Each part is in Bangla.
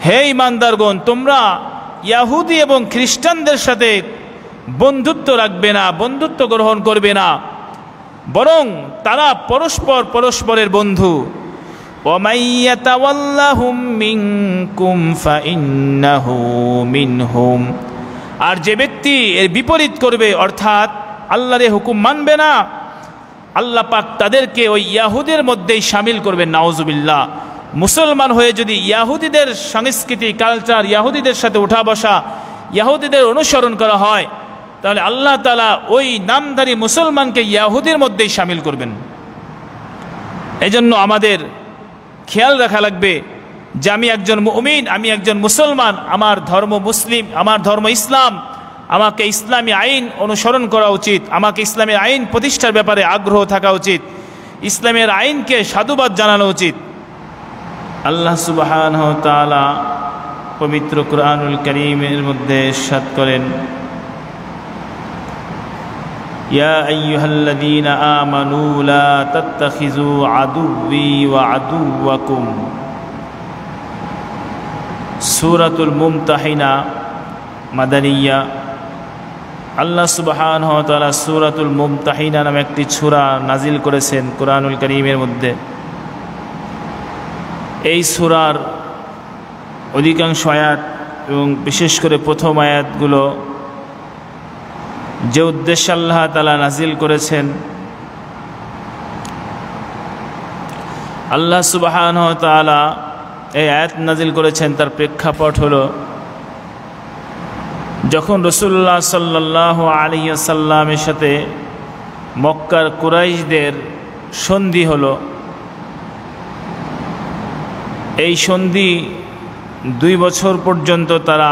হে ঈমানদারগণ, তোমরা ইহুদি এবং খ্রিস্টানদের সাথে বন্ধুত্ব রাখবে না, বন্ধুত্ব গ্রহণ করবে না, বরং তারা পরস্পর পরস্পরের বন্ধু। وَمَن يَتَوَلَّهُم مِّنكُمْ فَإِنَّهُ مِنْهُمْ। আর যে ব্যক্তি এর বিপরীত করবে, অর্থাৎ আল্লাহর হুকুম মানবে না, আল্লাহ পাক তাদেরকে ওই ইহুদিদের মধ্যেই শামিল করবেন। নাউজুবিল্লাহ। মুসলমান হয়ে যদি ইহুদিদের সংস্কৃতি, কালচার, ইহুদিদের সাথে উঠা বসা, ইহুদিদের অনুসরণ করা হয়, তাহলে আল্লাহ তাআলা ওই নামধারী মুসলমানকে ইহুদির মধ্যেই শামিল করবেন। এজন্য আমাদের খেয়াল রাখা লাগবে যে আমি একজন মুমিন, আমি একজন মুসলমান, আমার ধর্ম মুসলিম, আমার ধর্ম ইসলাম, আমাকে ইসলামী আইন অনুসরণ করা উচিত, আমাকে ইসলামের আইন প্রতিষ্ঠার ব্যাপারে আগ্রহ থাকা উচিত, ইসলামের আইনকে সাধুবাদ জানানো উচিত। আল্লাহ সুবহানাহু ওয়া তাআলা পবিত্র কুরআনুল কারীমের মধ্যে ইরশাদ করেন, ইয়া আইয়ুহাল্লাযীনা আমানু লা তাত্তাখিযু আদুওয়ি ওয়া আদুওয়াকুম। সূরাতুল মুমতাহিনা মাদানিয়া। আল্লাহ সুবহানাহু ওয়া তাআলা সূরাতুল মুমতাহিনা নামে একটি সূরা নাজিল করেছেন কুরআনুল কারীমের মধ্যে। এই সূরার অধিকাংশ আয়াত এবং বিশেষ করে প্রথম আয়াতগুলো যে উদ্দেশ্যে আল্লাহ তাআলা নাজিল করেছেন, আল্লাহ সুবহানাহু ওয়া তাআলা এই আয়াত নাজিল করেছেন, তার প্রেক্ষাপট হলো যখন রাসূলুল্লাহ সাল্লাল্লাহু আলাইহি ওয়াসাল্লামের সাথে মক্কার কুরাইশদের সন্ধি হলো। এই সন্ধি 2 বছর পর্যন্ত তারা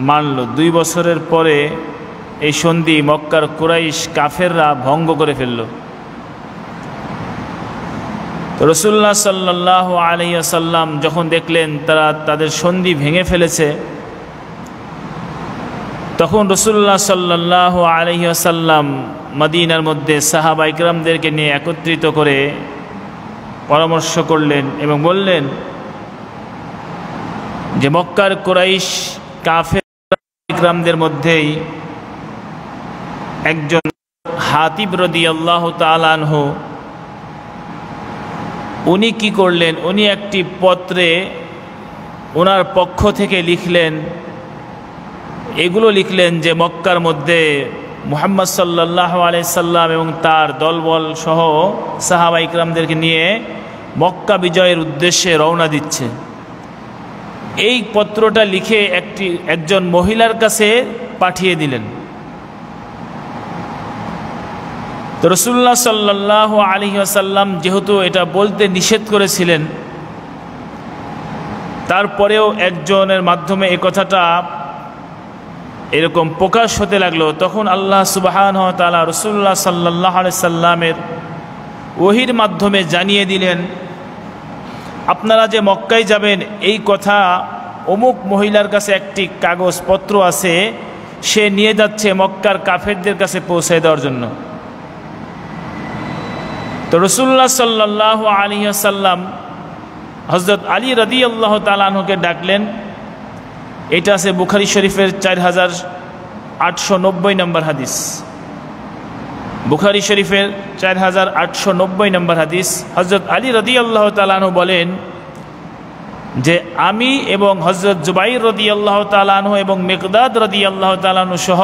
মানল। 2 বছরের পরে এই সন্ধি মক্কার কুরাইশ কাফেররা ভঙ্গ করে ফেলল। রাসূলুল্লাহ সাল্লাল্লাহু আলাইহি ওয়াসাল্লাম যখন দেখলেন তারা তাদের সন্ধি ভেঙে ফেলেছে, তখন রাসূলুল্লাহ সাল্লাল্লাহু আলাইহি ওয়াসাল্লাম মদিনার মধ্যে সাহাবা ইকরামদেরকে নিয়ে একত্রিত করে পরামর্শ করলেন এবং বললেন যে মক্কার কুরাইশ কাফের ইকরামদের মধ্যেই একজন হাতিব রাদিয়াল্লাহু তাআলা আনহু, উনি কি করলেন, উনি একটি পত্রে ওনার পক্ষ থেকে লিখলেন, এগুলো লিখলেন যে মক্কার মধ্যে মুহাম্মদ সাল্লাল্লাহু আলাইহি সাল্লাম এবং তার দলবল সহ সাহাবা ইকরামদেরকে নিয়ে মক্কা বিজয়ের উদ্দেশ্যে রওনা দিচ্ছে। এই পত্রটা লিখে একজন মহিলার কাছে পাঠিয়ে দিলেন। তো রাসূলুল্লাহ সাল্লাল্লাহু আলাইহি ওয়াসাল্লাম যেহেতু এটা বলতে নিষেধ করেছিলেন, তারপরেও একজনের মাধ্যমে এই কথাটা এরকম প্রকাশ হতে লাগলো। তখন আল্লাহ সুবহানাহু ওয়া তাআলা রাসূলুল্লাহ সাল্লাল্লাহু আলাইহি সাল্লামের ওহীর মাধ্যমে জানিয়ে দিলেন, আপনারা যে মক্কায় যাবেন এই কথা অমুক মহিলার কাছে একটি কাগজপত্র আছে, সে নিয়ে যাচ্ছে মক্কার কাফেরদের কাছে পৌঁছে দেওয়ার জন্য। তো রাসূলুল্লাহ সাল্লাল্লাহু আলাইহি ওয়াসাল্লাম হযরত আলী রাদিয়াল্লাহু তাআলা আনহুকে ডাকলেন। এটা আছে বুখারী শরীফের 4890 নম্বর হাদিস। বুখারী শরীফের 4890 নম্বর হাদিস। হযরত আলী রাদিয়াল্লাহু তাআলা আনহু বলেন যে আমি এবং হযরত জুবাইর রাদিয়াল্লাহু তাআলা আনহু এবং মিকদাদ রাদিয়াল্লাহু তাআলা আনহু সহ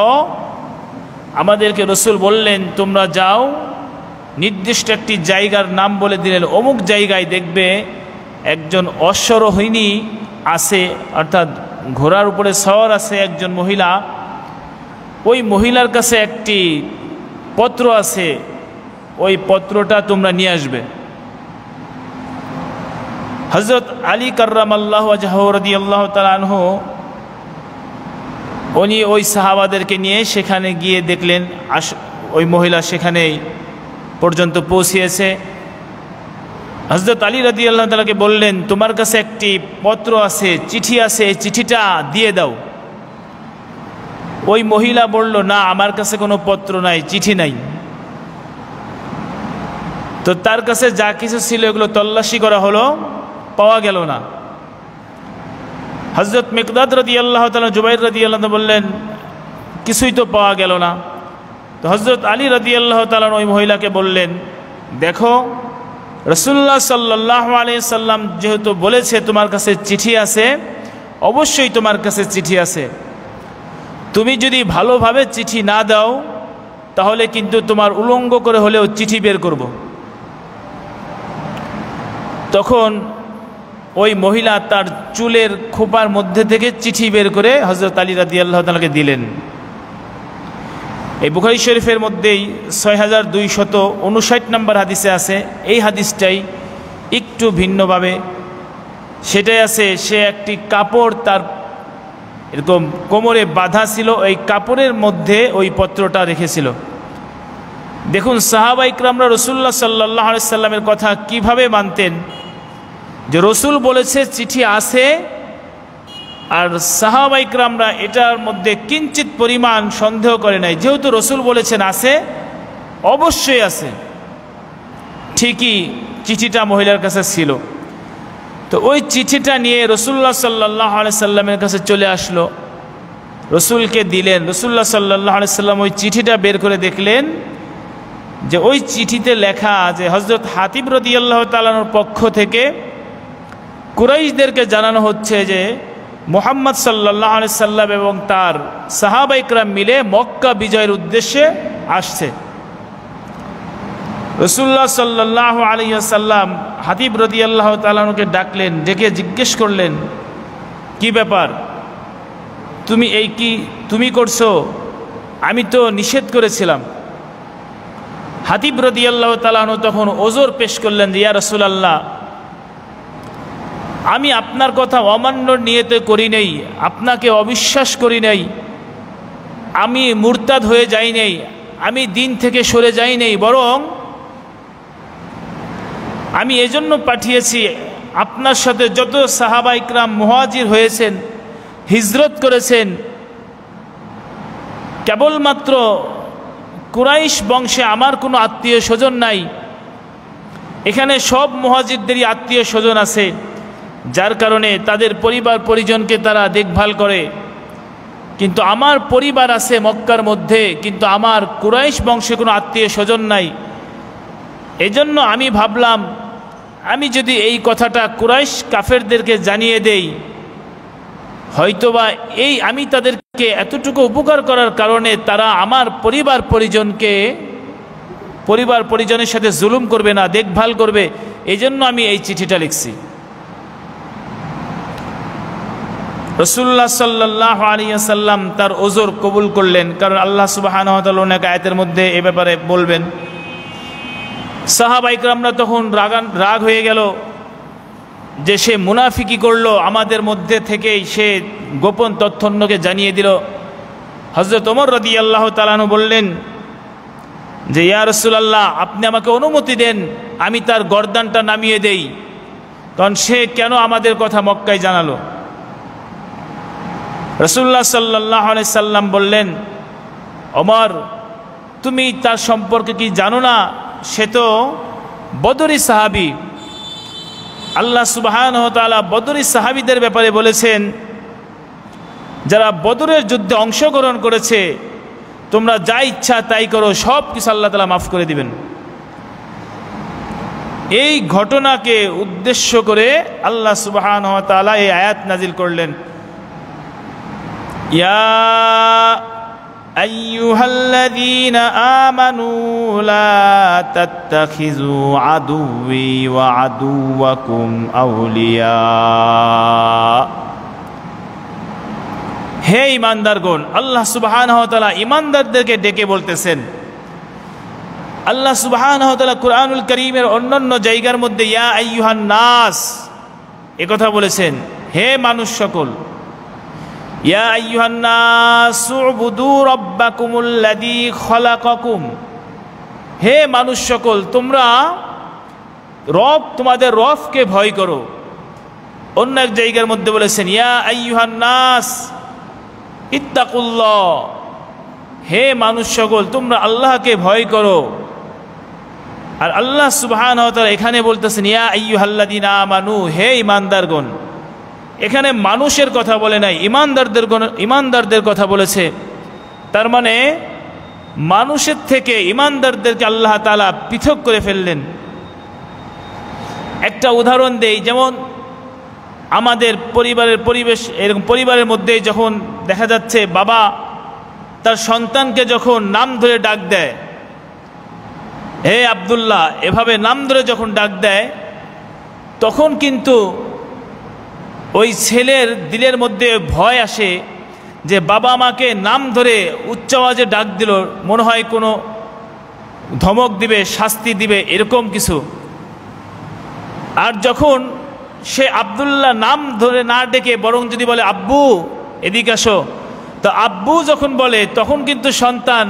আমাদেরকে রাসূল বললেন, তোমরা যাও, নির্দিষ্ট একটি জায়গার নাম বলে দিলেন, অমুক জায়গায় দেখবে একজন অশ্বরোহিণী আছে, অর্থাৎ ঘোড়ার উপরে সওয়ার আছে একজন মহিলা, ওই মহিলার কাছে একটি পত্র আছে, ওই পত্রটা তোমরা নিয়ে আসবে। হযরত আলী কাররামাল্লাহু ওয়াজহু রাদিয়াল্লাহু তাআলা আনহু উনি ওই সাহাবাদেরকে নিয়ে সেখানে গিয়ে দেখলেন ওই মহিলা সেখানেই পর্যন্ত পৌঁছিয়েছে। হযরত আলী রাদিয়াল্লাহু তাআলাকে বললেন, তোমার কাছে একটি পত্র আছে, চিঠি আছে, চিঠিটা দিয়ে দাও। ওই মহিলা বলল, না, আমার কাছে কোনো পত্র নাই, চিঠি নাই। তো তার কাছে যা কিছু ছিল এগুলো তল্লাশি করা হলো, পাওয়া গেল না। হযরত মিকদাদ রাদিয়াল্লাহু তাআলা জুবাইর রাদিয়াল্লাহু তাআলা বললেন, কিছুই তো পাওয়া গেল না। তো হযরত আলী রাদিয়াল্লাহু তাআলা ওই মহিলাকে বললেন, দেখো রাসূলুল্লাহ সাল্লাল্লাহু আলাইহি সাল্লাম যেহেতু বলেছে তোমার কাছে চিঠি আছে, অবশ্যই তোমার কাছে চিঠি আছে। তুমি যদি ভালোভাবে চিঠি না দাও তাহলে কিন্তু তোমার উলঙ্গ করে হলেও চিঠি বের করব। তখন ওই মহিলা তার চুলের খোপার মধ্যে থেকে চিঠি বের করে হযরত আলী রাদিয়াল্লাহু তাআলাকে দিলেন। এই বুখারী শরীফের মধ্যেই 6259 নম্বর হাদিসে আছে, এই হাদিসটাই একটু ভিন্নভাবে। সেটাই আছে, সে একটি কাপড় তার এরকম কোমরে বাঁধা ছিল, ওই কাপড়ের মধ্যে ওই পত্রটা রেখেছিল। দেখুন সাহাবা ইকরামরা রাসূলুল্লাহ সাল্লাল্লাহু আলাইহি সাল্লামের কথা কিভাবে মানতেন, যে রসুল বলেছে চিঠি আছে, আর সাহাবা ইকরামরা এটার মধ্যে কিঞ্চিত পরিমাণ সন্দেহ করে নাই। যেহেতু রসুল বলেছেন আছে, অবশ্যই আছে। ঠিকই চিঠিটা মহিলার কাছে ছিল। তো ওই চিঠিটা নিয়ে রাসূলুল্লাহ সাল্লাল্লাহু আলাইহি সাল্লামের কাছে চলে আসলো, রসুলকে দিলেন। রাসূলুল্লাহ সাল্লাল্লাহু আলাইহি সাল্লাম ওই চিঠিটা বের করে দেখলেন যে ওই চিঠিতে লেখা যে হযরত হাতিব রাদিয়াল্লাহু তাআলার পক্ষ থেকে কুরাইশদেরকে জানানো হচ্ছে যে মুহাম্মদ সাল্লাল্লাহু আলাইহি সাল্লাম এবং তার সাহাবা ইকরাম মিলে মক্কা বিজয়ের উদ্দেশ্যে আসছে। রাসূলুল্লাহ সাল্লাল্লাহু আলাইহি সাল্লাম হাতিব রাদিয়াল্লাহু তাআলাকে ডাকলেন, ডেকে জিজ্ঞেস করলেন, কি ব্যাপার, তুমি এই কি তুমি করছো? আমি তো নিষেধ করেছিলাম। হাতিব রাদিয়াল্লাহু তাআলা তখন ওজর পেশ করলেন, ইয়া রাসূলুল্লাহ, আমি আপনার কথা অমান্য নিয়তে করি নাই, আপনাকে অবিশ্বাস করি নাই, আমি মুরতাদ হয়ে যাই নাই, আমি দিন থেকে সরে যাই নাই, বরং আমি এজন্য পাঠিয়েছি আপনার সাথে যত সাহাবা ইকরাম মুহাজির হয়েছেন, হিজরত করেছেন, কেবলমাত্র কুরাইশ বংশে আমার কোনো আত্মীয় স্বজন নাই, এখানে সব মুহাজিরদেরই আত্মীয় স্বজন আছে, যার কারণে তাদের পরিবার পরিজনকে তারা দেখভাল করে। কিন্তু আমার পরিবার আছে মক্কার মধ্যে, কিন্তু আমার কুরাইশ বংশে কোনো আত্মীয় স্বজন নাই। এজন্য আমি ভাবলাম আমি যদি এই কথাটা কুরাইশ কাফেরদেরকে জানিয়ে দেই, হয়তোবা এই আমি তাদেরকে এতটুকু উপকার করার কারণে তারা আমার পরিবার পরিজনের সাথে জুলুম করবে না, দেখভাল করবে। এজন্য আমি এই চিঠিটা লিখছি। রাসূলুল্লাহ সাল্লাল্লাহু আলাইহি ওয়াসাল্লাম তার ওজর কবুল করলেন, কারণ আল্লাহ সুবহানাহু ওয়া তাআলা অনেক আয়াতের মধ্যে এ ব্যাপারে বলবেন। সাহাবা ইকরামরা তখন রাগ হয়ে গেল যে সে মুনাফিকি করলো, আমাদের মধ্যে থেকেই সে গোপন তথ্য অন্যকে জানিয়ে দিল। হযরত ওমর রাদিয়াল্লাহু তাআলা আনহু বললেন যে ইয়া রাসূলুল্লাহ, আপনি আমাকে অনুমতি দেন আমি তার গর্দানটা নামিয়ে দেই, কারণ সে কেন আমাদের কথা মক্কায় জানালো। রাসূলুল্লাহ সাল্লাল্লাহু আলাইহি সাল্লাম বললেন, ওমর, তুমি তার সম্পর্কে কি জানো না? সে তো বদরি সাহাবী। আল্লাহ সুবহানাহু ওয়া তাআলা বদরি সাহাবীদের ব্যাপারে বলেছেন, যারা বদরের যুদ্ধে অংশগ্রহণ করেছে, তোমরা যা ইচ্ছা তাই করো, সব কিছু আল্লাহ তাআলা মাফ করে দিবেন। এই ঘটনাকে উদ্দেশ্য করে আল্লাহ সুবহানাহু ওয়া তাআলা এই আয়াত নাজিল করলেন, ইয়া আইয়ুহাল্লাযীনা আমানু লা তাত্তাখিযু আদুওয়ি ওয়া আদুওয়াকুম আউলিয়া। হে ঈমানদারগণ, আল্লাহ সুবহানাহু ওয়া তাআলা ঈমানদারদেরকে ডেকে বলতেছেন। আল্লাহ সুবহানাহু ওয়া তাআলা কুরআনুল কারীমের অন্যান্য জায়গার মধ্যে ইয়া আইয়ুহান নাস এ কথা বলেছেন, হে মানুষ সকল। ইয়া আইয়ুহান নাস উবুদু রাব্বাকুমুল্লাযী খালাকাকুম, হে মানুষ সকল, তোমরা তোমাদের রবকে ভয় করো। অন্য এক জায়গার মধ্যে বলেছেন ইয়া আইয়ুহান নাস ইত্তাকুল্লাহ, হে মানুষ সকল, তোমরা আল্লাহকে ভয় করো। আর আল্লাহ সুবহানাহু ওয়া তাআলা এখানে বলতেছেন ইয়া আইয়ুহাল্লাযীনা আমানু, হে ঈমানদারগণ। এখানে মানুষের কথা বলে নাই, ইমানদারদের কথা বলেছে। তার মানে মানুষের থেকে ইমানদারদেরকে আল্লাহ তাআলা পৃথক করে ফেললেন। একটা উদাহরণ দেই, যেমন আমাদের পরিবারের পরিবেশ এরকম, পরিবারের মধ্যেই যখন দেখা যাচ্ছে বাবা তার সন্তানকে যখন নাম ধরে ডাক দেয়, হে আব্দুল্লাহ, এভাবে নাম ধরে যখন ডাক দেয়, তখন কিন্তু ওই ছেলের দিলের মধ্যে ভয় আসে যে বাবা আমাকে নাম ধরে উচ্চ আওয়াজে ডাক দিল, মনে হয় কোনো ধমক দিবে, শাস্তি দিবে, এরকম কিছু। আর যখন সে আব্দুল্লাহ নাম ধরে না ডেকে বরং যদি বলে আব্বু এদিকে আসো, তো আব্বু যখন বলে তখন কিন্তু সন্তান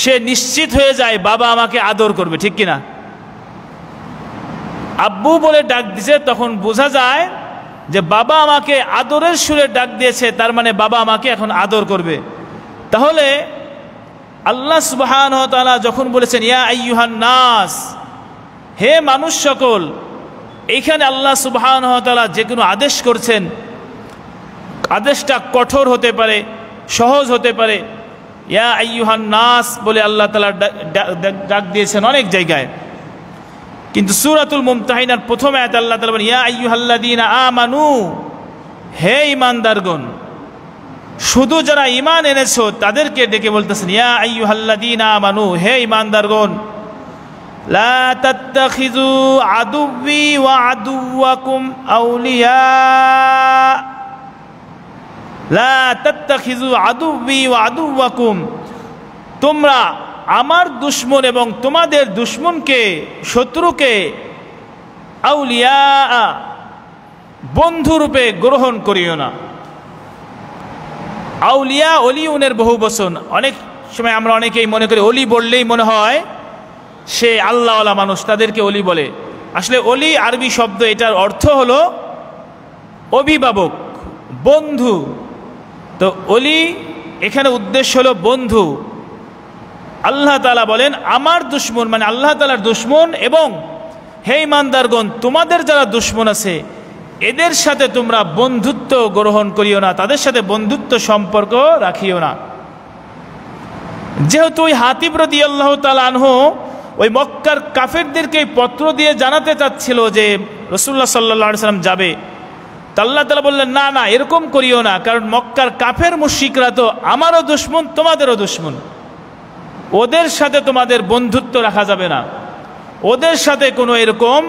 সে নিশ্চিত হয়ে যায় বাবা আমাকে আদর করবে, ঠিক কিনা? আব্বু বলে ডাক দিছে, তখন বোঝা যায় যে বাবা আমাকে আদরের সুরে ডাক দিয়েছে, তার মানে বাবা আমাকে এখন আদর করবে। তাহলে আল্লাহ সুবহানাহু ওয়া তাআলা যখন বলেছেন ইয়া আইয়ুহান নাস, হে মানুষ সকল, এইখানে আল্লাহ সুবহানাহু ওয়া তাআলা যে কোনো আদেশ করছেন, আদেশটা কঠোর হতে পারে, সহজ হতে পারে। ইয়া আইয়ুহান নাস বলে আল্লাহ তাআলা ডাক দিয়েছেন অনেক জায়গায়। কিন্তু সূরাতুল মুমতাহিনার প্রথম আয়াতে আল্লাহ তাআলা বলেন ইয়া আইয়ুহাল্লাযীনা আমানু, হে ঈমানদারগণ। শুধু যারা ঈমান এনেছো তাদেরকে ডেকে বলতেছেন ইয়া আইয়ুহাল্লাযীনা আমানু, হে ঈমানদারগণ। লা তাত্তাখিযু আদুব্বি ওয়া আদুওয়াকুম আউলিয়া, লা তাত্তাখিযু আদুব্বি ওয়া আদুওয়াকুম, তোমরা আমার দুশমন এবং তোমাদের দুশমনকে, শত্রুকে আউলিয়া, বন্ধুরূপে গ্রহণ করিও না। আউলিয়া অলিউনের বহু বচন। অনেক সময় আমরা অনেকেই মনে করি অলি বললেই মনে হয় সে আল্লাহওয়ালা মানুষ, তাদেরকে অলি বলে। আসলে অলি আরবি শব্দ, এটার অর্থ হলো অভিভাবক, বন্ধু। তো অলি এখানে উদ্দেশ্য হলো বন্ধু। আল্লাহ তাআলা বলেন আমার দুশমন মানে আল্লাহ তাআলার দুশমন, এবং হে ঈমানদারগণ তোমাদের যারা দুশমন আছে এদের সাথে তোমরা বন্ধুত্ব গ্রহণ করিও না, তাদের সাথে বন্ধুত্ব সম্পর্ক রাখিও না। যেহেতু ওই হাতিব রাদিয়াল্লাহু তাআলা আনহু ওই মক্কার কাফেরদেরকে পত্র দিয়ে জানাতে চাচ্ছিল যে রাসূলুল্লাহ সাল্লাল্লাহু আলাইহি ওয়াসাল্লাম যাবে, তা আল্লাহ তাআলা বললেন না না, এরকম করিও না, কারণ মক্কার কাফের মুশরিকরা তো আমারও দুশমন তোমাদেরও দুশমন, ওদের সাথে তোমাদের বন্ধুত্ব রাখা যাবে না, ওদের সাথে কোনো এরকম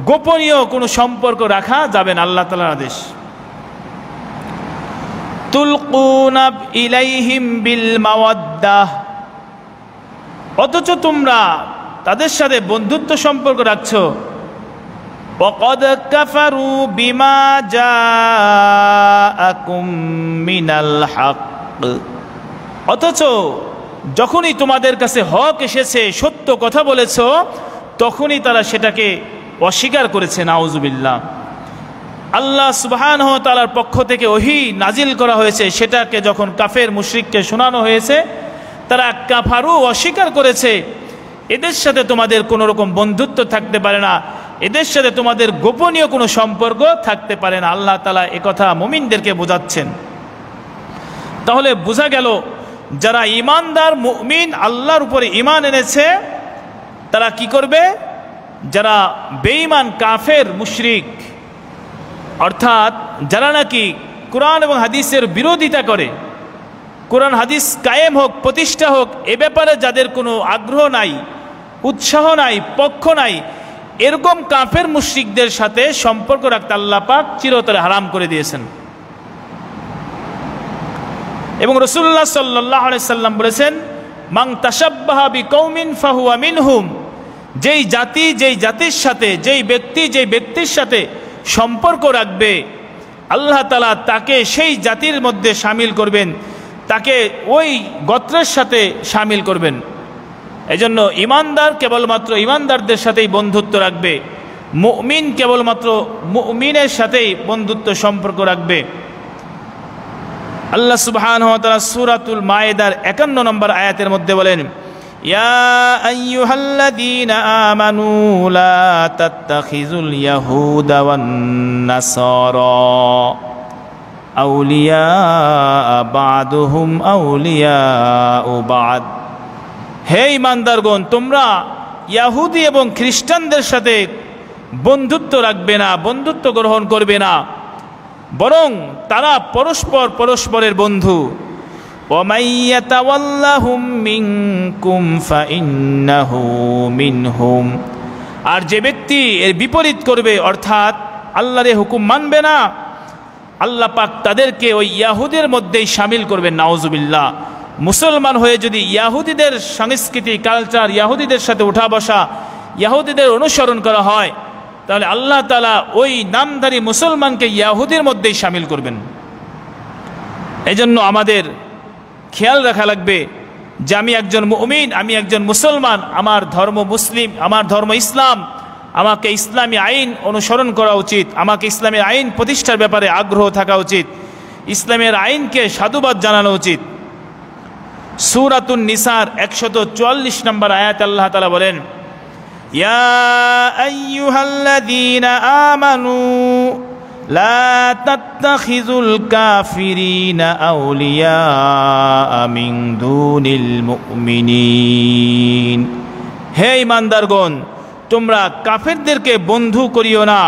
গোপনীয় কোনো সম্পর্ক রাখা যাবে না। আল্লাহ তাআলার আদেশ। তুলকুনা ইলাইহিম বিল মাওয়াদ্দাহ, অথচ তোমরা তাদের সাথে বন্ধুত্ব সম্পর্ক রাখছো। ওয়াকাদ কাফারু বিমা জাআকুম মিনাল হক, অথচ যখনই তোমাদের কাছে হক এসেছে, সত্য কথা বলেছ, তখনই তারা সেটাকে অস্বীকার করেছে। নাউজুবিল্লাহ। আল্লাহ সুবহানাহু ওয়া তাআলার পক্ষ থেকে ওহী নাজিল করা হয়েছে, সেটাকে যখন কাফের মুশরিককে শোনানো হয়েছে, তারা কাফারু, অস্বীকার করেছে। এদের সাথে তোমাদের কোনো রকম বন্ধুত্ব থাকতে পারে না, এদের সাথে তোমাদের গোপনীয় কোনো সম্পর্ক থাকতে পারে না। আল্লাহ তাআলা একথা মুমিনদেরকে বোঝাচ্ছেন। তাহলে বোঝা গেল যারা ঈমানদার মুমিন, আল্লাহর উপরে ঈমান এনেছে, তারা কি করবে? যারা বেঈমান কাফের মুশরিক, অর্থাৎ যারা নাকি কোরআন এবং হাদিসের বিরোধিতা করে, কোরআন হাদিস কায়েম হোক, প্রতিষ্ঠা হোক, এ ব্যাপারে যাদের কোনো আগ্রহ নাই, উৎসাহ নাই, পক্ষ নাই, এরকম কাফের মুশরিকদের সাথে সম্পর্ক রাখতে আল্লাহ পাক চিরতরে হারাম করে দিয়েছেন। এবং রাসূলুল্লাহ সাল্লাল্লাহু আলাইহি সাল্লাম বলেছেন মান তাশাব্বাহা বিকৌমিন ফাহুয়া মিনহুম, যেই জাতি যেই জাতির সাথে, যেই ব্যক্তি যেই ব্যক্তির সাথে সম্পর্ক রাখবে, আল্লাহ তাআলা তাকে সেই জাতির মধ্যে শামিল করবেন, তাকে ওই গোত্রের সাথে শামিল করবেন। এজন্য ঈমানদার কেবলমাত্র ঈমানদারদের সাথেই বন্ধুত্ব রাখবে, মুমিন কেবলমাত্র মুমিনের সাথেই বন্ধুত্ব সম্পর্ক রাখবে। আল্লাহ সুবহানাহু ওয়া তাআলা সূরাতুল মায়েদার 51 নম্বর আয়াতের মধ্যে বলেন ইয়া আইয়ুহাল্লাযীনা আমানু লা তাত্তাখিযুল ইয়াহুদা ওয়ান নাসারা আউলিয়া বাদুহুম আউলিয়া ও বাদ। হে ঈমানদারগণ, তোমরা ইহুদি এবং খ্রিস্টানদের সাথে বন্ধুত্ব রাখবে না, বন্ধুত্ব গ্রহণ করবে না, বরং তারা পরস্পর পরস্পরের বন্ধু। وَمَن يَتَوَلَّهُم مِّنكُمْ فَإِنَّهُ مِنْهُمْ। আর যে ব্যক্তি এর বিপরীত করবে, অর্থাৎ আল্লাহর হুকুম মানবে না, আল্লাহ পাক তাদেরকে ওই ইয়াহুদের মধ্যেই শামিল করবেন। নাউজুবিল্লাহ। মুসলমান হয়ে যদি ইয়াহুদিদের সংস্কৃতি, কালচার, ইয়াহুদিদের সাথে উঠা বসা, ইয়াহুদিদের অনুসরণ করা হয়, তাহলে আল্লাহ তাআলা ওই নামধারী মুসলমানকে ইয়াহুদের মধ্যেই শামিল করবেন। এজন্য আমাদের খেয়াল রাখা লাগবে যে আমি একজন মুমিন, আমি একজন মুসলমান, আমার ধর্ম মুসলিম, আমার ধর্ম ইসলাম, আমাকে ইসলামী আইন অনুসরণ করা উচিত, আমাকে ইসলামের আইন প্রতিষ্ঠার ব্যাপারে আগ্রহ থাকা উচিত, ইসলামের আইনকে সাধুবাদ জানানো উচিত। সূরাতুন নিসার 144 নম্বর আয়াত আল্লাহ তাআলা বলেন, ইয়া আইয়ুহাল্লাযীনা আমানু লা তাত্তাখিযুল কাফিরিনা আউলিয়া মিন দুনিল মুমিনিন। হে ঈমানদারগণ, তোমরা কাফেরদেরকে বন্ধু করিও না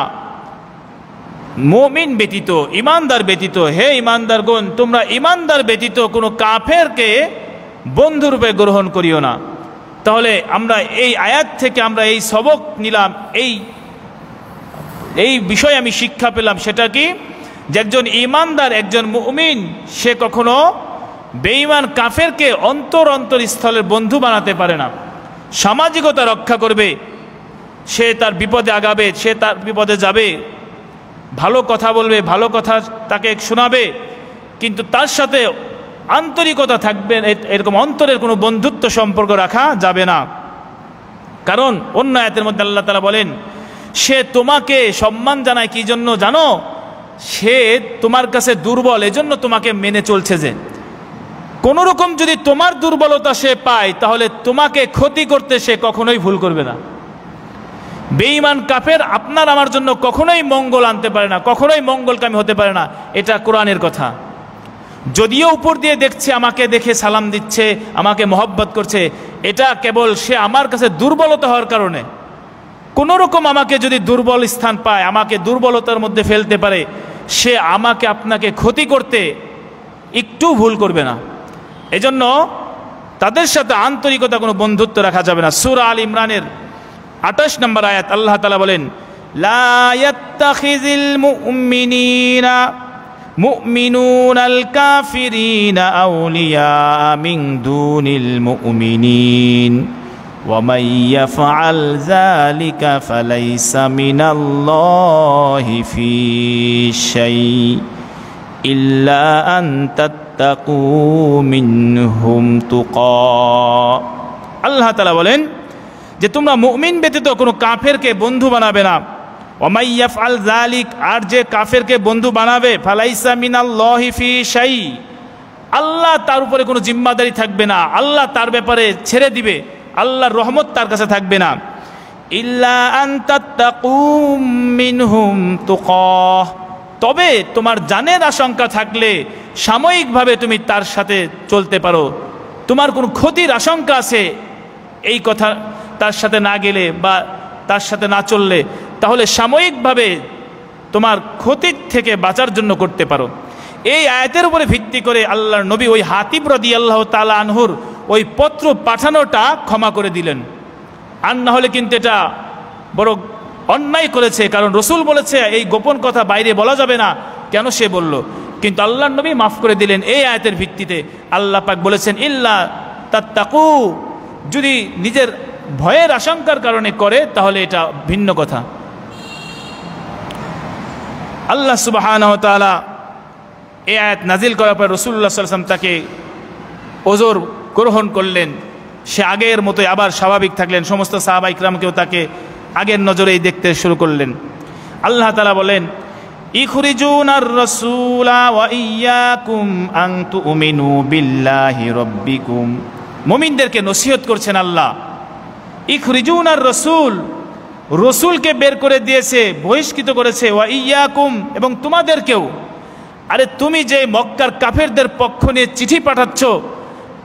মুমিন ব্যতীত, ঈমানদার ব্যতীত। হে ঈমানদারগণ, তোমরা ঈমানদার ব্যতীত কোনো কাফেরকে বন্ধুরূপে গ্রহণ করিও না। তাহলে আমরা এই আয়াত থেকে আমরা এই সবক নিলাম, এই বিষয়ে আমি শিক্ষা পেলাম। সেটা কি? যে একজন ঈমানদার, একজন মুমিন, সে কখনো বেঈমান কাফেরকে অন্তরস্থলের বন্ধু বানাতে পারে না। সামাজিকতা রক্ষা করবে, সে তার বিপদে আগাবে, সে তার বিপদে যাবে, ভালো কথা বলবে, ভালো কথা তাকে শোনাবে, কিন্তু তার সাথে আন্তরিকতা থাকবে, এরকম অন্তরের কোনো বন্ধুত্ব সম্পর্ক রাখা যাবে না। কারণ অন্য আয়াতের মধ্যে আল্লাহ তাআলা বলেন, সে তোমাকে সম্মান জানায় কি জন্য জানো? সে তোমার কাছে দুর্বল, এজন্য তোমাকে মেনে চলছে। যে কোনো রকম যদি তোমার দুর্বলতা সে পায়, তাহলে তোমাকে ক্ষতি করতে সে কখনোই ভুল করবে না। বেঈমান কাফের আপনার আমার জন্য কখনোই মঙ্গল আনতে পারে না, কখনোই মঙ্গলকামী হতে পারে না। এটা কোরআনের কথা। যদিও উপর দিয়ে দেখছে, আমাকে দেখে সালাম দিচ্ছে, আমাকে মহব্বত করছে, এটা কেবল সে আমার কাছে দুর্বলতা হওয়ার কারণে। কোনো রকম আমাকে যদি দুর্বল স্থান পায়, আমাকে দুর্বলতার মধ্যে ফেলতে পারে, সে আমাকে আপনাকে ক্ষতি করতে একটু ভুল করবে না। এজন্য তাদের সাথে আন্তরিকতা, কোনো বন্ধুত্ব রাখা যাবে না। সূরা আল ইমরানের 28 নম্বর আয়াত আল্লাহ তাআলা বলেন, লা ইয়াত্তাখিযিল মুমিনুনাল কাফিরিনা আউলিয়া মিন দুনিল মুমিনিন ওয়া মান ইয়াফআল যালিকা ফালাইসা মিনাল্লাহি ফী শাই ইল্লা আন তাত্তাকু মিনহুম তুকা। আল্লাহ তাআলা বলেন যে তোমরা মুমিন ব্যতীত কোনো কাফেরকে বন্ধু বানাবে না। ওয়া মান ইয়াফআল যালিক, আর যে কাফেরকে বন্ধু বানাবে, ফালাইসা মিনাল্লাহি ফী শাই, আল্লাহ তার উপরে কোনো জিম্মাদারি থাকবে না, আল্লাহ তার ব্যাপারে ছেড়ে দিবে, আল্লাহর রহমত তার কাছে থাকবে না। ইল্লা আন তাত্তাকু মিনহুম তুকা, তবে তোমার জানের আশঙ্কা থাকলে সাময়িকভাবে তুমি তার সাথে চলতে পারো। তোমার কোনো ক্ষতির আশঙ্কা আছে, এই কথা তার সাথে না গেলে বা তার সাথে না চললে, তাহলে সাময়িকভাবে তোমার ক্ষতির থেকে বাঁচার জন্য করতে পারো। এই আয়াতের উপরে ভিত্তি করে আল্লাহর নবী ওই হাতিব রাদিয়াল্লাহু তাআলা আনহুর ওই পত্র পাঠানোটা ক্ষমা করে দিলেন। আর না হলে কিন্তু এটা বড় অন্যায় করেছে, কারণ রসুল বলেছে এই গোপন কথা বাইরে বলা যাবে না, কেন সে বলল, কিন্তু আল্লাহর নবী মাফ করে দিলেন এই আয়াতের ভিত্তিতে। আল্লাহ পাক বলেছেন ইল্লা তাত্তাকু, যদি নিজের ভয়ের আশঙ্কার কারণে করে তাহলে এটা ভিন্ন কথা। আল্লাহ সুবহানাহু ওয়া তাআলা এই আয়াত নাজিল করার পর রাসূলুল্লাহ সাল্লাল্লাহু আলাইহি ওয়াসাল্লাম তাকে ওজর গ্রহণ করলেন, সে আগের মতোই আবার স্বাভাবিক থাকলেন, সমস্ত সাহাবা ইকরামকেও তাকে আগের নজরেই দেখতে শুরু করলেন। আল্লাহ তাআলা বলেন, ইখরিজুনার রাসূলা ওয়া ইয়্যাকুম আন তুমিনু বিল্লাহি রাব্বিকুম, মুমিনদেরকে নসিহত করছেন আল্লাহ। ইখরিজুনার রাসূল, রসুলকে বের করে দিয়েছে, বহিষ্কৃত করেছে, ওয়া ইয়্যাকুম, এবং তোমাদেরকেও, আরে তুমি যে মক্কার কাফেরদের পক্ষ নিয়ে চিঠি পাঠাচ্ছ,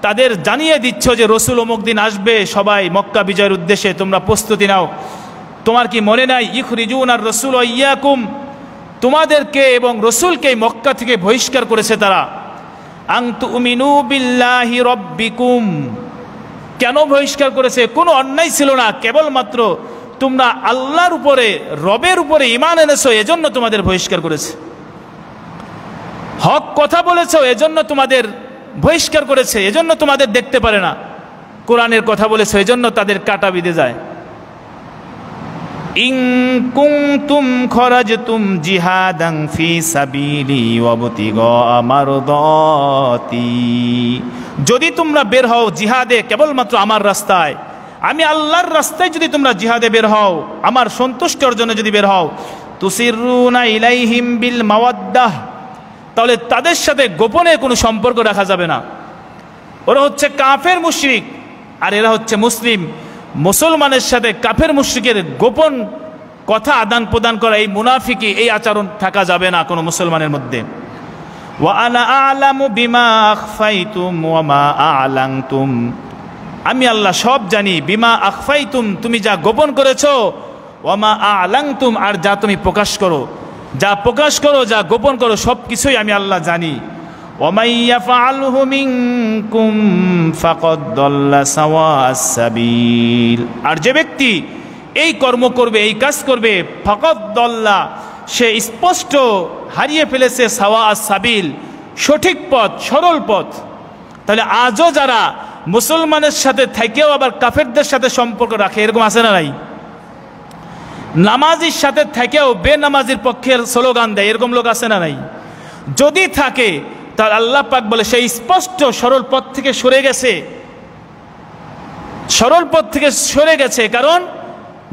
তাদের জানিয়ে দিচ্ছ যে রসুল অমুক দিন আসবে, সবাই মক্কা বিজয়ের উদ্দেশ্যে তোমরা প্রস্তুতি নাও। তোমার কি মনে নাই ইখরিজুন আর রসুল ইয়াকুম, তোমাদেরকে এবং রসুলকে মক্কা থেকে বহিষ্কার করেছে তারা। আং তুমিনু বিল্লাহি রব্বিকুম, কেন বহিষ্কার করেছে? কোনো অন্যায় ছিল না, কেবলমাত্র তোমরা আল্লাহর উপরে, রবের উপরে ঈমান এনেছো, এজন্য তোমাদের বহিষ্কার করেছে। হক কথা বলেছো, এজন্য তোমাদের বহিষ্কার করেছে, এজন্য তোমাদের দেখতে পারে না। কোরআনের কথা বলেছো, এজন্য তাদের কাটা বিঁধে যায়। ইন কুনতুম খরাজতুম জিহাদান ফি সাবিলি ওয়াবতিগা মারদাতি, যদি তোমরা বের হও জিহাদে কেবলমাত্র আমার রাস্তায়, আমি আল্লাহর রাস্তায় যদি তোমরা জিহাদে বের হও, আমার সন্তুষ্টি অর্জনে যদি বের হও, তুসিরুনা ইলাইহিম বিল মাওয়াদ্দাহ, তাহলে তাদের সাথে গোপনে কোনো সম্পর্ক রাখা যাবে না। ওরা হচ্ছে কাফের মুশরিক, আর এরা হচ্ছে মুসলিম। মুসলমানের সাথে কাফের মুশরিকের গোপন কথা আদান প্রদান করা, এই মুনাফিকি, এই আচরণ থাকা যাবে না কোনো মুসলমানের মধ্যে। ওয়া আনা আ'লামু বিমা আখফাইতুম ওয়া মা আ'লানতুম, আমি আল্লাহ সব জানি। বিমা আখফাইতুম, তুমি যা গোপন করেছো, ওয়া মা আ'লানতুম, আর যা তুমি প্রকাশ করো, যা প্রকাশ করো, যা গোপন করো, সব কিছুই আমি আল্লাহ জানি। ওয়া মান ইয়াফআলহু মিনকুম ফাকাদ দাল্লা সাওয়া'আস সাবিল, আর যে ব্যক্তি এই কর্ম করবে, এই কাজ করবে, ফাকাদ দাল্লা, সে স্পষ্ট হারিয়ে ফেলেছে সাওয়া'আস সাবিল, সঠিক পথ, সরল পথ। তাহলে আজও যারা মুসলমানের সাথে থেকেও আবার কাফেরদের সাথে সম্পর্ক রাখে, এরকম আছে না নাই? নামাজির সাথে থেকেও বেনামাজির পক্ষের স্লোগান দেয়, এরকম লোক আছে না নাই? যদি থাকে, তাহলে আল্লাহ পাক বলে সেই স্পষ্ট সরল পথ থেকে সরে গেছে, সরল পথ থেকে সরে গেছে। কারণ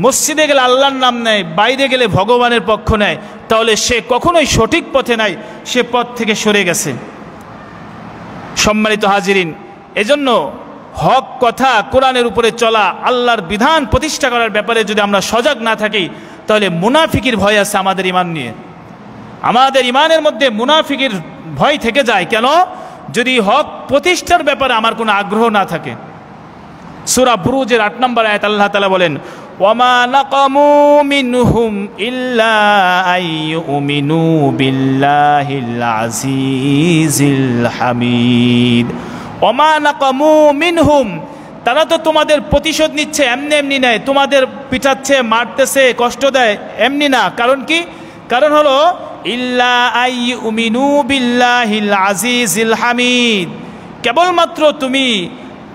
মসজিদে গেলে আল্লাহর নাম নেয়, বাইরে গেলে ভগবানের পক্ষ নেয়, তাহলে সে কখনোই সঠিক পথে নাই, সে পথ থেকে সরে গেছে। সম্মানিত হাজিরিন, এজন্য হক কথা, কোরআনের উপরে চলা, আল্লাহর বিধান প্রতিষ্ঠা করার ব্যাপারে যদি আমরা সজাগ না থাকি, তাহলে মুনাফিকির ভয় আছে আমাদের ঈমান নিয়ে। আমাদের ঈমানের মধ্যে মুনাফিকির ভয় থেকে যায়। কেন? যদি হক প্রতিষ্ঠার ব্যাপারে আমার কোনো আগ্রহ না থাকে। সূরা বুরুজের 8 নম্বর আয়াত আল্লাহ তাআলা বলেন, ওয়ামা নাকামু মিনহুম ইল্লা আইয়ুমিনু বিল্লাহিল আজিজিল হামিদ। ওয়ামা নাকামু মিনহুম, তারা তো তোমাদের প্রতিশোধ নিচ্ছে, এমনি এমনি নেয়, তোমাদের পিটাচ্ছে, মারতেছে, কষ্ট দেয়, এমনি না। কারণ কি? কারণ হলো ইল্লা আইয়ুমিনু বিল্লাহিল আজিজিল হামিদ, কেবলমাত্র তুমি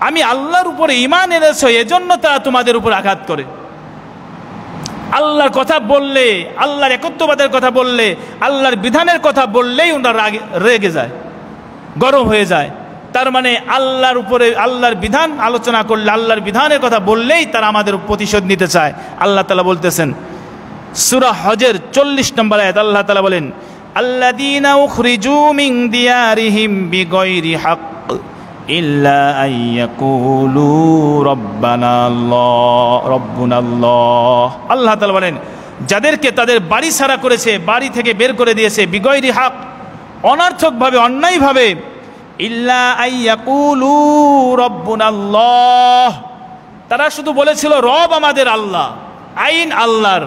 আমি আল্লাহর উপরে ঈমান এনেছো, এজন্য তারা তোমাদের উপর আঘাত করে। আল্লাহর কথা বললে, আল্লাহর একত্ববাদের কথা বললে, আল্লাহর বিধানের কথা বললেই ওনারা রেগে যায়, গরম হয়ে যায়। তার মানে আল্লাহর উপরে, আল্লাহর বিধান আলোচনা করলে, আল্লাহর বিধানের কথা বললেই তারা আমাদের প্রতিশোধ নিতে চায়। আল্লাহ তাআলা বলতেছেন সূরা হজের 40 নম্বর আয়াত, আল্লাহ তাআলা বলেন, আল্লাযীনা উখরিজু মিন দিয়ারিহিম বিগাইরি হক ইল্লা আইয়াকুলু রব্বানা আল্লাহ রব্বুনা আল্লাহ। আল্লাহ তাআলা বলেন, যাদেরকে তাদের বাড়ি ছাড়া করেছে, বাড়ি থেকে বের করে দিয়েছে, বিগাইরি হক, অনর্থকভাবে, অন্যায়ভাবে, ইল্লা আইয়াকুলু রব্বুনা আল্লাহ, তারা শুধু বলেছিল রব আমাদের আল্লাহ, আইন আল্লাহর,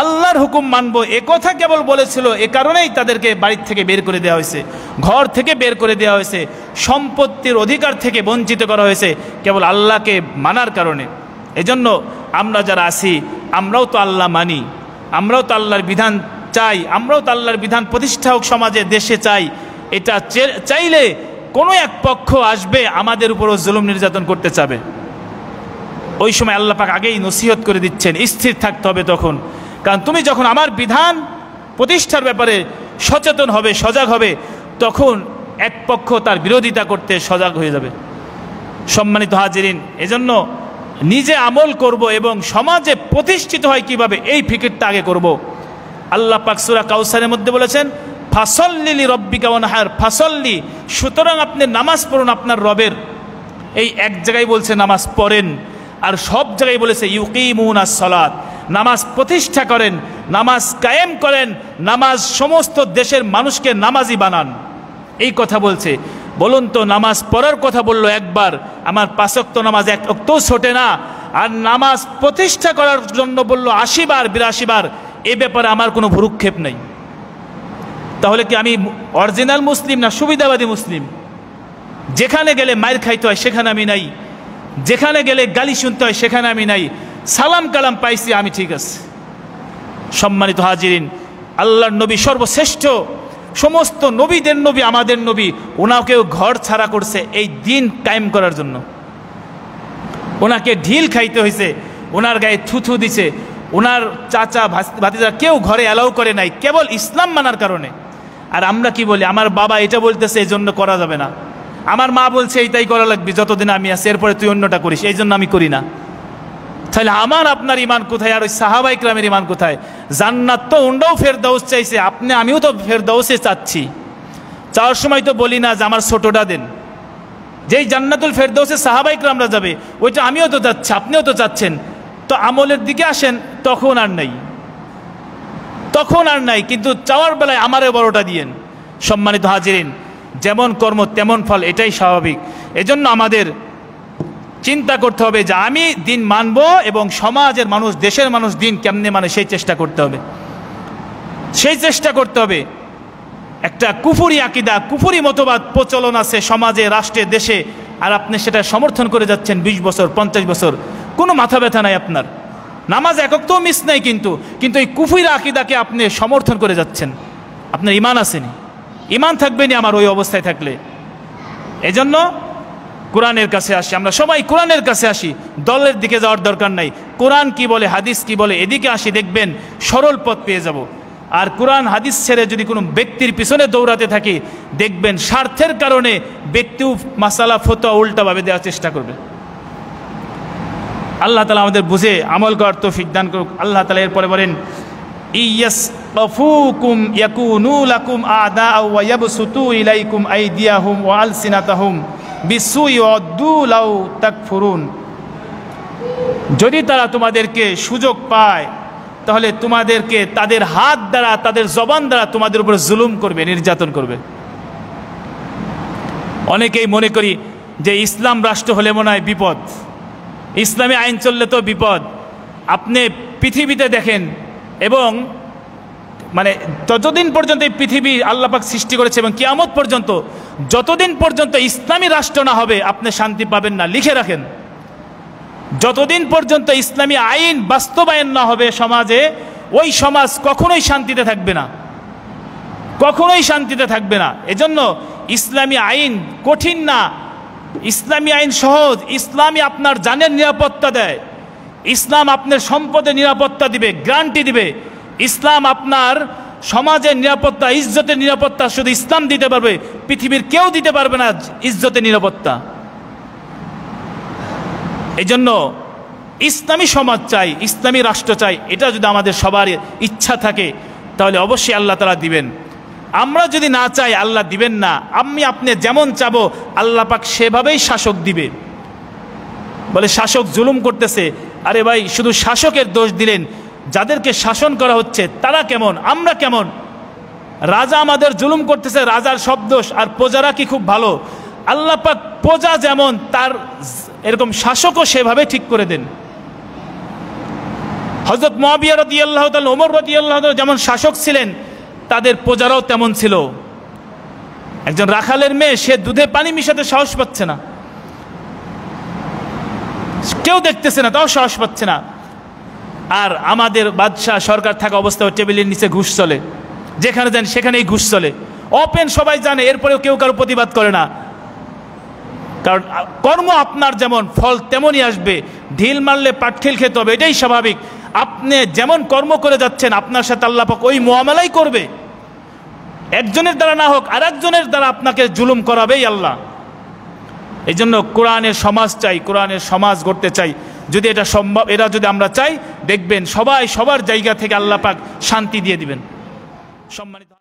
আল্লাহর হুকুম মানবো, এ কথা কেবল বলেছিল। এ কারণেই তাদেরকে বাড়ি থেকে বের করে দেওয়া হয়েছে, ঘর থেকে বের করে দেওয়া হয়েছে, সম্পত্তির অধিকার থেকে বঞ্চিত করা হয়েছে, কেবল আল্লাহকে মানার কারণে। এজন্য আমরা যারা আছি, আমরাও তো আল্লাহ মানি, আমরাও তো আল্লাহর বিধান চাই, আমরাও তো আল্লাহর বিধান প্রতিষ্ঠা হোক সমাজে, দেশে চাই। এটা চাইলে কোনো এক পক্ষ আসবে আমাদের উপরও জুলুম নির্যাতন করতে চাবে, ওই সময় আল্লাহ পাক আগেই নসিহত করে দিচ্ছেন, স্থির থাকতে হবে তখন। কারণ তুমি যখন আমার বিধান প্রতিষ্ঠার ব্যাপারে সচেতন হবে, সজাগ হবে, তখন এক পক্ষ তার বিরোধিতা করতে সজাগ হয়ে যাবে। সম্মানিত হাজিরিন, এজন্য নিজে আমল করব এবং সমাজে প্রতিষ্ঠিত হয় কিভাবে, এই ফিকিরটা আগে করব। আল্লাহ পাক সূরা কাউসারের মধ্যে বলেছেন, ফাসল্লি লিরাব্বিকা ওয়ানহার, ফাসল্লি, সুতরাং আপনি নামাজ পড়ুন আপনার রবের। এই এক জায়গায় বলছে নামাজ পড়েন, আর সব জায়গায় বলেছে ইউকিমুনাস সালাত, নামাজ প্রতিষ্ঠা করেন। নামাজ কায়েম করেন, নামাজ সমস্ত দেশের মানুষকে নামাজি বানান। এই কথা বলছে। বলুন তো, নামাজ পড়ার কথা বললো একবার, আমার 5 ওয়াক্ত নামাজ 1 ওয়াক্তও ছোটে না, আর নামাজ প্রতিষ্ঠা করার জন্য বললো 80 বার 82 বার। এ ব্যাপারে আমার কোনো ভ্রুক্ষেপ নেই। তাহলে কি আমি অরিজিনাল মুসলিম না সুবিধাবাদী মুসলিম? যেখানে গেলে মায়ের খাইতে হয় সেখানে আমি নাই, যেখানে গেলে গালি শুনতে হয় সেখানে আমি নাই, সালাম কালাম পাইছি আমি ঠিক আছে। সম্মানিত হাজিরিন, আল্লাহর নবী সর্বশ্রেষ্ঠ, সমস্ত নবীদের নবী, আমাদের নবী, ওনাকেও ঘর ছাড়া করছে এই দিন কায়েম করার জন্য। ওনাকে ঢিল খাইতে হয়েছে, ওনার গায়ে থুথু দিছে, ওনার চাচা ভাতিজা কেউ ঘরে অ্যালাউ করে নাই, কেবল ইসলাম মানার কারণে। আর আমরা কি বলি, আমার বাবা এটা বলতেছে এই জন্য করা যাবে না, আমার মা বলছে এইটাই করা লাগবে যতদিন আমি আছি, এরপরে তুই অন্যটা করিস, এই জন্য আমি করি না। তাহলে আমার আপনার ইমান কোথায়? আর ওই সাহাবায়ে কেরামের ইমান কোথায়? জান্নাত তো ওনরাও ফেরদাউস চাইছে, আমিও তো ফেরদাউসে চাচ্ছি। চাওয়ার সময় তো বলি না যে আমার ছোটটা দেন। যেই জান্নাতুল ফেরদাউসে সাহাবায়ে কেরামরা যাবে, ওইটা আমিও তো চাচ্ছি, আপনিও তো চাচ্ছেন। তো আমলের দিকে আসেন, তখন আর নাই, তখন আর নাই, কিন্তু চাওয়ার বেলায় আমারে বড়টা দিয়েন। সম্মানিত হাজিরিন, যেমন কর্ম তেমন ফল, এটাই স্বাভাবিক। এজন্য আমাদের চিন্তা করতে হবে যে আমি দিন মানব, এবং সমাজের মানুষ, দেশের মানুষ দিন কেমনে মানে সেই চেষ্টা করতে হবে, সেই চেষ্টা করতে হবে। একটা কুফরি আকিদা, কুফরি মতবাদ প্রচলন আছে সমাজে, রাষ্ট্রে, দেশে, আর আপনি সেটা সমর্থন করে যাচ্ছেন 20 বছর 50 বছর, কোনো মাথা ব্যথা নাই আপনার। নামাজ একক তো মিস নাই, কিন্তু এই কুফরি আকিদাকে আপনি সমর্থন করে যাচ্ছেন, আপনার ইমান আসেনি, ইমান থাকবে না আমার ওই অবস্থায় থাকলে। এজন্য কোরআনের কাছে আসি, আমরা সবাই কোরআনের কাছে আসি, দলের দিকে যাওয়ার দরকার নাই। কোরআন কি বলে, হাদিস কি বলে, এদিকে আসি, দেখবেন সরল পথ পেয়ে যাব। আর কোরআন হাদিস ছেড়ে যদি কোনো ব্যক্তির পিছনে দৌড়াতে থাকি, দেখবেন স্বার্থের কারণে ব্যক্তিও মাসালা ফতোয়া উল্টাভাবে দেওয়ার চেষ্টা করবে। আল্লাহ তাআলা আমাদের বুঝে আমল করার তৌফিক দান করুক। আল্লাহ তাআলা এরপরে বলেন, ইয়াসফুকুম ইয়াকুনু লাকুম আদা ওয়া ইয়াবসুতু ইলাইকুম আইদিয়াহুম ওয়া আলসিনাতাহুম বিসুই ওয়াদ্দু লাউ তাকফুরুন। যদি তারা তোমাদেরকে সুযোগ পায়, তাহলে তোমাদেরকে তাদের হাত দ্বারা, তাদের জবান দ্বারা তোমাদের উপরে জুলুম করবে, নির্যাতন করবে। অনেকেই মনে করি যে ইসলাম রাষ্ট্র হলে মনে হয় বিপদ, ইসলামী আইন চললে তো বিপদ। আপনি পৃথিবীতে দেখেন, এবং মানে ততদিন পর্যন্ত এই পৃথিবী আল্লাহ পাক সৃষ্টি করেছে, এবং কিয়ামত পর্যন্ত যতদিন পর্যন্ত ইসলামী রাষ্ট্র না হবে আপনি শান্তি পাবেন না। লিখে রাখেন, যতদিন পর্যন্ত ইসলামী আইন বাস্তবায়ন না হবে সমাজে, ওই সমাজ কখনোই শান্তিতে থাকবে না, কখনোই শান্তিতে থাকবে না। এজন্য ইসলামী আইন কঠিন না, ইসলামী আইন সহজ। ইসলামী আপনার জানের নিরাপত্তা দেয়, ইসলাম আপনার সম্পদের নিরাপত্তা দিবে, গ্যারান্টি দিবে। ইসলাম আপনার সমাজের নিরাপত্তা, ইজ্জতের নিরাপত্তা শুধু ইসলাম দিতে পারবে, পৃথিবীর কেউ দিতে পারবে না ইজ্জতের নিরাপত্তা। এই জন্য ইসলামী সমাজ চাই, ইসলামী রাষ্ট্র চাই। এটা যদি আমাদের সবার ইচ্ছা থাকে, তাহলে অবশ্যই আল্লাহ তাআলা দিবেন। আমরা যদি না চাই, আল্লাহ দিবেন না। আমি আপনি যেমন চাবো, আল্লাহ পাক সেভাবেই শাসক দিবে। বলে শাসক জুলুম করতেছে, আরে ভাই শুধু শাসকের দোষ দিলেন, যাদেরকে শাসন করা হচ্ছে তারা কেমন, আমরা কেমন? রাজা আমাদের জুলুম করতেছে, রাজার সব দোষ, আর প্রজারা কি খুব ভালো? আল্লাহ পাক প্রজা যেমন, তার এরকম শাসকও সেভাবে ঠিক করে দেন। হযরত মুআবিয়া রাদিয়াল্লাহু তাআলা, ওমর রাদিয়াল্লাহু তাআলা যেমন শাসক ছিলেন, তাদের প্রজারাও তেমন ছিল। একজন রাখালের মেয়ে, সে দুধে পানি মিশাতে সাহস পাচ্ছে না, কেউ দেখতেছে না, তাও সাহস পাচ্ছে না। আর আমাদের বাদশাহ সরকার থাকা অবস্থায় টেবিলের নিচে ঘুষ চলে, যেখানে যান সেখানেই ঘুষ চলে, ওপেন সবাই জানে, এরপরেও কেউ কারো প্রতিবাদ করে না। কারণ কর্ম আপনার যেমন, ফল তেমনই আসবে। ঢিল মারলে পাটখিল খেতে হবে, এটাই স্বাভাবিক। আপনি যেমন কর্ম করে যাচ্ছেন, আপনার সাথে আল্লাহ পাক ওই মুআমালাই করবে। একজনের দ্বারা না হোক, আর একজনের দ্বারা আপনাকে জুলুম করাবেই আল্লাহ। এই জন্য কোরআনের সমাজ চাই, কোরআনের সমাজ গড়তে চাই। যদি এটা সম্ভব, এরা যদি আমরা চাই, দেখবেন সবাই সবার জায়গা থেকে আল্লাহ পাক শান্তি দিয়ে দিবেন। সম্মানিত